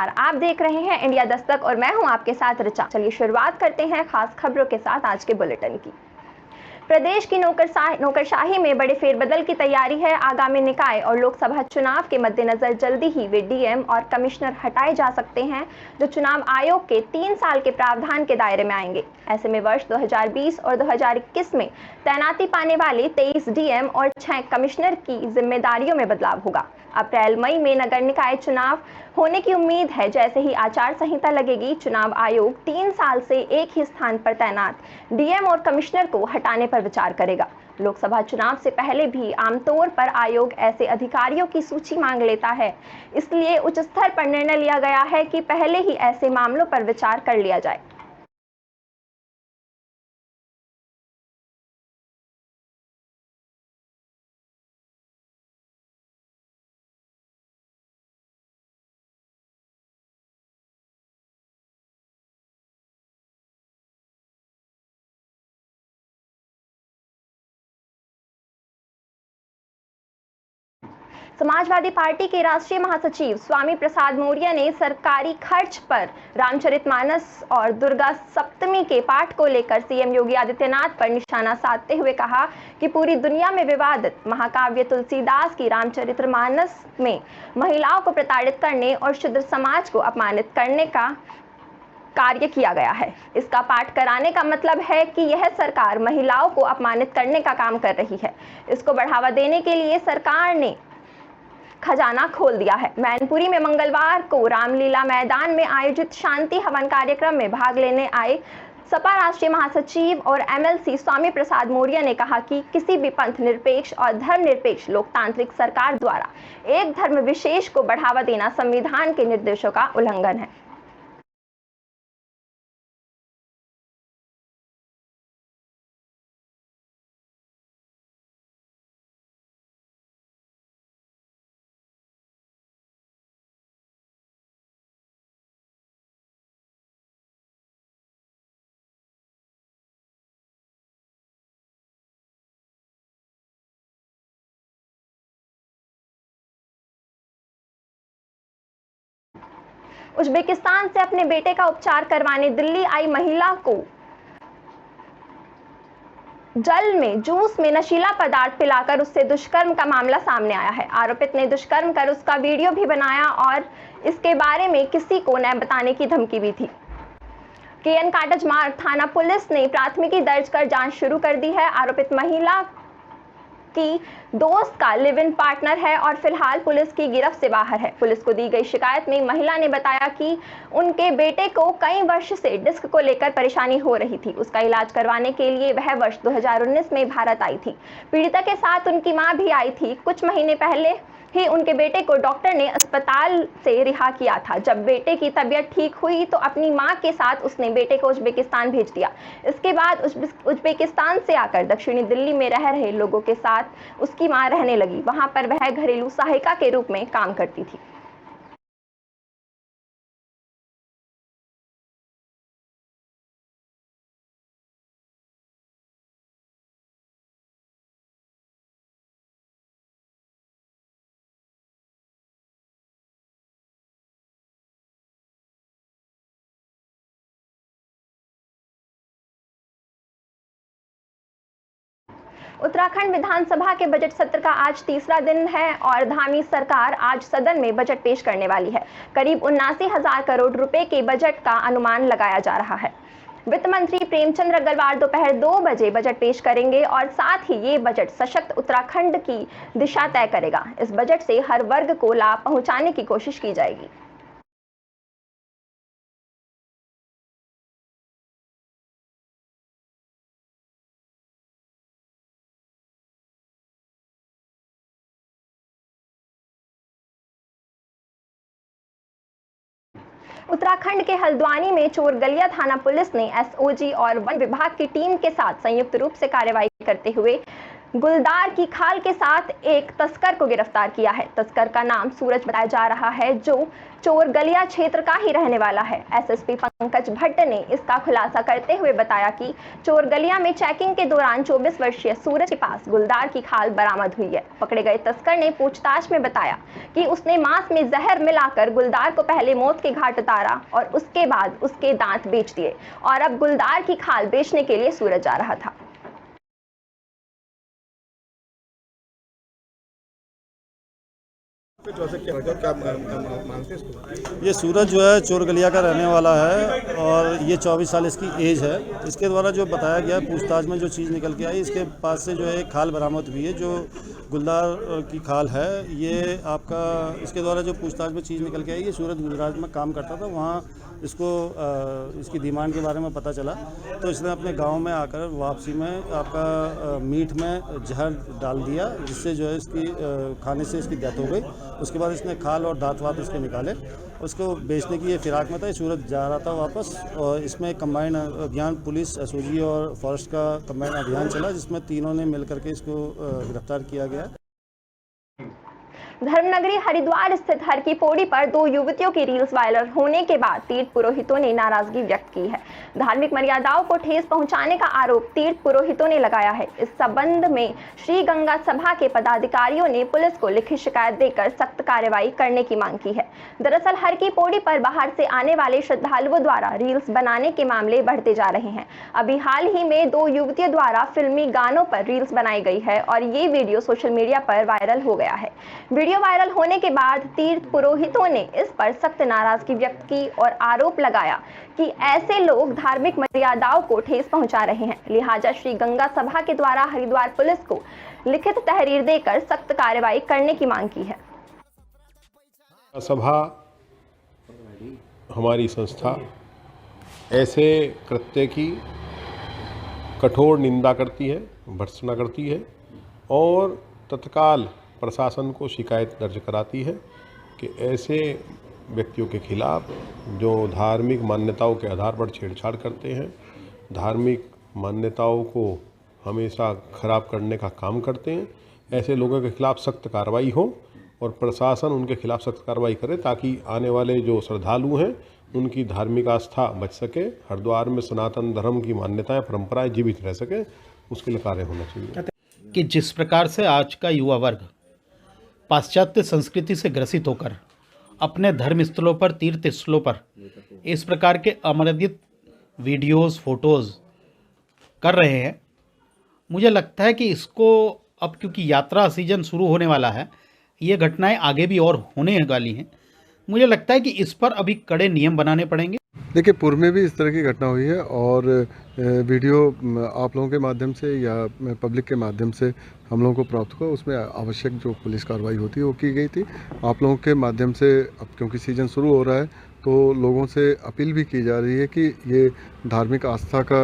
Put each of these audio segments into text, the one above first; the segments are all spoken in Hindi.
नमस्कार, आप देख रहे हैं इंडिया दस्तक और मैं हूं आपके साथ ऋचा। चलिए शुरुआत करते हैं खास खबरों के साथ आज के बुलेटिन की। प्रदेश की नौकरशाही में बड़े फेरबदल की तैयारी है। आगामी निकाय और लोकसभा चुनाव के मद्देनजर जल्दी ही वे डीएम और कमिश्नर हटाए जा सकते हैं, जो चुनाव आयोग के 3 साल के प्रावधान के दायरे में आएंगे। ऐसे में वर्ष 2020 और 2021 में तैनाती पाने वाले 23 डीएम और 6 कमिश्नर की जिम्मेदारियों में बदलाव होगा। अप्रैल मई में नगर निकाय चुनाव होने की उम्मीद है। जैसे ही आचार संहिता लगेगी, चुनाव आयोग 3 साल से एक ही स्थान पर तैनात डीएम और कमिश्नर को हटाने पर विचार करेगा। लोकसभा चुनाव से पहले भी आमतौर पर आयोग ऐसे अधिकारियों की सूची मांग लेता है, इसलिए उच्च स्तर पर निर्णय लिया गया है कि पहले ही ऐसे मामलों पर विचार कर लिया जाए। समाजवादी पार्टी के राष्ट्रीय महासचिव स्वामी प्रसाद मौर्य ने सरकारी खर्च पर रामचरितमानस और दुर्गा सप्तमी के पाठ को लेकर सीएम योगी आदित्यनाथ पर निशाना साधते हुए कहा कि पूरी दुनिया में विवादित महाकाव्य तुलसीदास की रामचरितमानस में महिलाओं को प्रताड़ित करने और शूद्र समाज को अपमानित करने का कार्य किया गया है। इसका पाठ कराने का मतलब है कि यह सरकार महिलाओं को अपमानित करने का काम कर रही है। इसको बढ़ावा देने के लिए सरकार ने खजाना खोल दिया है। मैनपुरी में मंगलवार को रामलीला मैदान में आयोजित शांति हवन कार्यक्रम में भाग लेने आए सपा राष्ट्रीय महासचिव और एमएलसी स्वामी प्रसाद मौर्य ने कहा कि किसी भी पंथ निरपेक्ष और धर्मनिरपेक्ष लोकतांत्रिक सरकार द्वारा एक धर्म विशेष को बढ़ावा देना संविधान के निर्देशों का उल्लंघन है। उज्बेकिस्तान से अपने बेटे का उपचार करवाने दिल्ली आई महिला को जल में जूस में नशीला पदार्थ पिलाकर उससे दुष्कर्म का मामला सामने आया है। आरोपित ने दुष्कर्म कर उसका वीडियो भी बनाया और इसके बारे में किसी को न बताने की धमकी भी थी। केएन काटज मार्ग थाना पुलिस ने प्राथमिकी दर्ज कर जांच शुरू कर दी है। आरोपित महिला की दोस्त का लिव इन पार्टनर है और फिलहाल पुलिस की गिरफ्त से बाहर है। पुलिस को दी गई शिकायत में महिला ने बताया कि उनके बेटे को कई वर्ष से डिस्क को लेकर परेशानी हो रही थी। उसका इलाज करवाने के लिए वह वर्ष 2019 में भारत आई थी। पीड़िता के साथ उनकी मां भी आई थी। कुछ महीने पहले ही उनके बेटे को डॉक्टर ने अस्पताल से रिहा किया था। जब बेटे की तबीयत ठीक हुई तो अपनी मां के साथ उसने बेटे को उज्बेकिस्तान भेज दिया। इसके बाद उज्बेकिस्तान से आकर दक्षिणी दिल्ली में रह रहे लोगों के साथ उसकी मां रहने लगी। वहां पर वह घरेलू सहायिका के रूप में काम करती थी। उत्तराखंड विधानसभा के बजट सत्र का आज तीसरा दिन है और धामी सरकार आज सदन में बजट पेश करने वाली है। करीब 79,000 करोड़ रुपए के बजट का अनुमान लगाया जा रहा है। वित्त मंत्री प्रेमचंद अग्रवाल दोपहर 2 बजे बजट पेश करेंगे और साथ ही ये बजट सशक्त उत्तराखंड की दिशा तय करेगा। इस बजट से हर वर्ग को लाभ पहुंचाने की कोशिश की जाएगी। उत्तराखंड के हल्द्वानी में चोरगलिया थाना पुलिस ने एसओजी और वन विभाग की टीम के साथ संयुक्त रूप से कार्रवाई करते हुए गुलदार की खाल के साथ एक तस्कर को गिरफ्तार किया है। तस्कर का नाम सूरज बताया जा रहा है, जो चोरगलिया क्षेत्र का ही रहने वाला है। एसएसपी पंकज भट्ट ने इसका खुलासा करते हुए बताया कि चोरगलिया में चेकिंग के दौरान 24 वर्षीय सूरज के पास गुलदार की खाल बरामद हुई है। पकड़े गए तस्कर ने पूछताछ में बताया कि उसने मांस में जहर मिलाकर गुलदार को पहले मौत के घाट उतारा और उसके बाद उसके दांत बेच दिए और अब गुलदार की खाल बेचने के लिए सूरत जा रहा था। ये सूरज जो है चोरगलिया का रहने वाला है और ये 24 साल इसकी एज है। इसके द्वारा जो बताया गया पूछताछ में जो चीज़ निकल के आई, इसके पास से जो है खाल बरामद हुई है जो गुलदार की खाल है। ये आपका इसके द्वारा जो पूछताछ में चीज़ निकल के आई, ये सूरज गुजरात में काम करता था, वहाँ इसको इसकी डिमांड के बारे में पता चला तो इसने अपने गांव में आकर वापसी में आपका मीट में जहर डाल दिया, जिससे जो है इसकी खाने से इसकी डेथ हो गई। उसके बाद इसने खाल और दांत वात इसके निकाले, उसको बेचने की ये फिराक में था। सूरत जा रहा था वापस और इसमें कंबाइंड अभियान पुलिस, एसओजी और फॉरेस्ट का कंबाइंड अभियान चला, जिसमें तीनों ने मिलकर के इसको गिरफ्तार किया गया। धर्मनगरी हरिद्वार स्थित हर की पौड़ी पर 2 युवतियों की रील्स वायरल होने के बाद तीर्थ पुरोहितों ने नाराजगी व्यक्त की है। धार्मिक मर्यादाओं को ठेस पहुंचाने का आरोप तीर्थ पुरोहितों ने लगाया है। इस संबंध में श्री गंगा सभा के पदाधिकारियों ने पुलिस को लिखित शिकायत देकर सख्त कार्रवाई करने की मांग की है। दरअसल हर की पौड़ी पर बाहर से आने वाले श्रद्धालुओं द्वारा रील्स बनाने के मामले बढ़ते जा रहे हैं। अभी हाल ही में 2 युवतियों द्वारा फिल्मी गानों पर रील्स बनाई गई है और ये वीडियो सोशल मीडिया पर वायरल हो गया है। वीडियो वायरल होने के बाद तीर्थ पुरोहितों ने इस पर सख्त नाराजगी व्यक्त की और आरोप लगाया कि ऐसे लोग धार्मिक मर्यादाओं को ठेस पहुंचा रहे हैं। लिहाजा श्री गंगा सभा के द्वारा हरिद्वार पुलिस को लिखित तहरीर देकर सख्त कार्रवाई करने की मांग की है। सभा हमारी संस्था ऐसे कृत्य की कठोर निंदा करती है, भर्त्सना करती है और तत्काल प्रशासन को शिकायत दर्ज कराती है कि ऐसे व्यक्तियों के खिलाफ जो धार्मिक मान्यताओं के आधार पर छेड़छाड़ करते हैं, धार्मिक मान्यताओं को हमेशा खराब करने का काम करते हैं, ऐसे लोगों के खिलाफ सख्त कार्रवाई हो और प्रशासन उनके खिलाफ सख्त कार्रवाई करे ताकि आने वाले जो श्रद्धालु हैं उनकी धार्मिक आस्था बच सके, हरिद्वार में सनातन धर्म की मान्यताएं परंपराएं जीवित रह सके, उसके लिए कार्य होना चाहिए। कि जिस प्रकार से आज का युवा वर्ग पाश्चात्य संस्कृति से ग्रसित होकर अपने धर्म स्थलों पर, तीर्थ स्थलों पर इस प्रकार के अमर्यादित वीडियोस, फोटोज़ कर रहे हैं, मुझे लगता है कि इसको अब क्योंकि यात्रा सीजन शुरू होने वाला है, ये घटनाएं आगे भी और होने वाली हैं। मुझे लगता है कि इस पर अभी कड़े नियम बनाने पड़ेंगे। देखिए, पूर्व में भी इस तरह की घटना हुई है और वीडियो आप लोगों के माध्यम से या पब्लिक के माध्यम से हम लोगों को प्राप्त हुआ, उसमें आवश्यक जो पुलिस कार्रवाई होती है वो की गई थी। आप लोगों के माध्यम से अब क्योंकि सीज़न शुरू हो रहा है तो लोगों से अपील भी की जा रही है कि ये धार्मिक आस्था का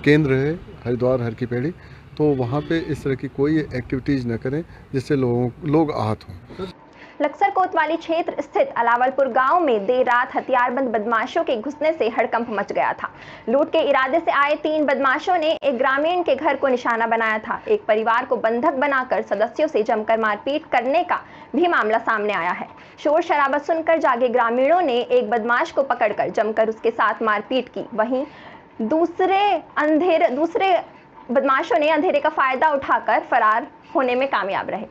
केंद्र है हरिद्वार हर की पौड़ी, तो वहाँ पे इस तरह की कोई एक्टिविटीज़ न करें जिससे लोग आहत हों। लक्सर कोतवाली क्षेत्र स्थित अलावलपुर गांव में देर रात हथियारबंद बदमाशों के घुसने से हड़कंप मच गया था। लूट के इरादे से आए 3 बदमाशों ने एक ग्रामीण के घर को निशाना बनाया था। एक परिवार को बंधक बनाकर सदस्यों से जमकर मारपीट करने का भी मामला सामने आया है। शोर शराबा सुनकर जागे ग्रामीणों ने एक बदमाश को पकड़कर जमकर उसके साथ मारपीट की। वहीं दूसरे बदमाशों ने अंधेरे का फायदा उठाकर फरार होने में कामयाब रहे।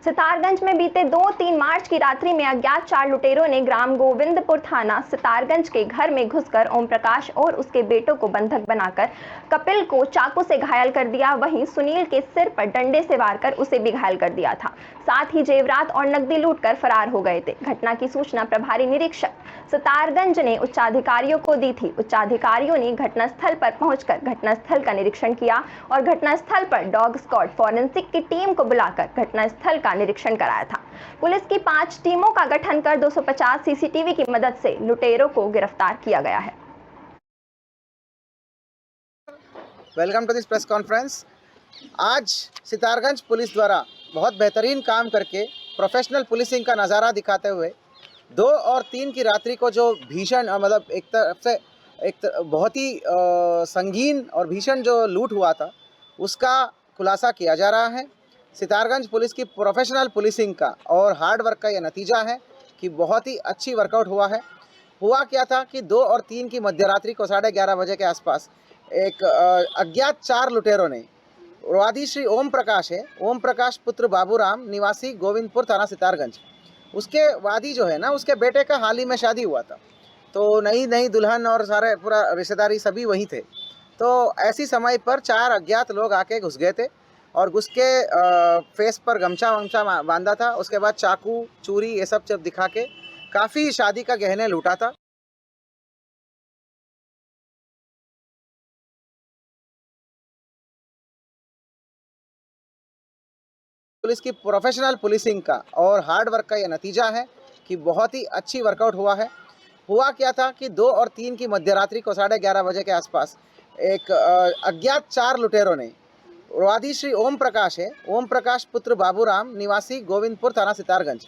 सितारगंज में बीते 2-3 मार्च की रात्रि में अज्ञात 4 लुटेरों ने ग्राम गोविंदपुर थाना सितारगंज के घर में घुसकर ओम प्रकाश और उसके बेटों को बंधक बनाकर कपिल को चाकू से घायल कर दिया। वहीं सुनील के सिर पर डंडे से वार कर उसे भी घायल कर दिया था। साथ ही जेवरात और नकदी लूटकर फरार हो गए थे। घटना की सूचना प्रभारी निरीक्षक सितारगंज ने उच्चाधिकारियों को दी थी। उच्चाधिकारियों ने घटनास्थल पर पहुंचकर घटनास्थल का निरीक्षण किया और घटनास्थल पर डॉग स्क्वाड फॉरेंसिक की टीम को बुलाकर घटनास्थल का निरीक्षण कराया था। पुलिस की 5 टीमों का गठन कर 250 सीसीटीवी की मदद से लुटेरों को गिरफ्तार किया गया है। Welcome to this press conference. आज सितारगंज पुलिस द्वारा बहुत बेहतरीन काम करके प्रोफेशनल पुलिसिंग का नज़ारा दिखाते हुए 2 और 3 की रात्रि को जो भीषण मतलब एक तरफ से बहुत ही संगीन और भीषण जो लूट हुआ था उसका खुलासा किया जा रहा है। सितारगंज पुलिस की प्रोफेशनल पुलिसिंग का और हार्ड वर्क का यह नतीजा है कि बहुत ही अच्छी वर्कआउट हुआ है। हुआ क्या था कि 2 और 3 की मध्यरात्रि को 11:30 बजे के आसपास एक अज्ञात 4 लुटेरों ने वादी श्री ओम प्रकाश है, ओम प्रकाश पुत्र बाबूराम निवासी गोविंदपुर थाना सितारगंज, उसके वादी जो है ना उसके बेटे का हाल ही में शादी हुआ था, तो नई दुल्हन और सारे पूरा रिश्तेदारी सभी वहीं थे। तो ऐसी समय पर 4 अज्ञात लोग आके घुस गए थे और घुस के फेस पर गमछा वमछा बांधा था, उसके बाद चाकू चूरी ये सब दिखा के काफ़ी शादी का गहने लूटा था। पुलिस की प्रोफेशनल पुलिसिंग का और हार्ड वर्क का यह नतीजा है कि बहुत ही अच्छी वर्कआउट हुआ है। हुआ क्या था कि 2 और 3 की मध्यरात्रि को 11:30 बजे के आसपास एक अज्ञात 4 लुटेरों ने वादी श्री ओम प्रकाश है, ओम प्रकाश पुत्र बाबूराम निवासी गोविंदपुर थाना सितारगंज,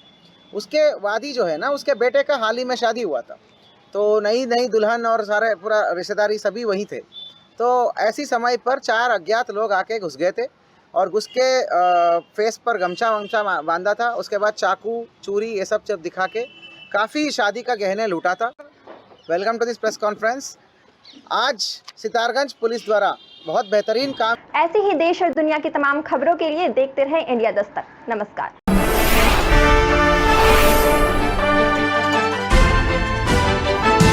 उसके वादी जो है ना उसके बेटे का हाल ही में शादी हुआ था, तो नई दुल्हन और सारे पूरा रिश्तेदारी सभी वहीं थे। तो ऐसी समय पर 4 अज्ञात लोग आके घुस गए थे और घुस के फेस पर गमछा वमछा बांधा था, उसके बाद चाकू चूरी ये सब दिखा के काफ़ी शादी का गहने लूटा था। Welcome to this press conference. आज सितारगंज पुलिस द्वारा बहुत बेहतरीन काम। ऐसी ही देश और दुनिया की तमाम खबरों के लिए देखते रहें इंडिया दस्तक। नमस्कार।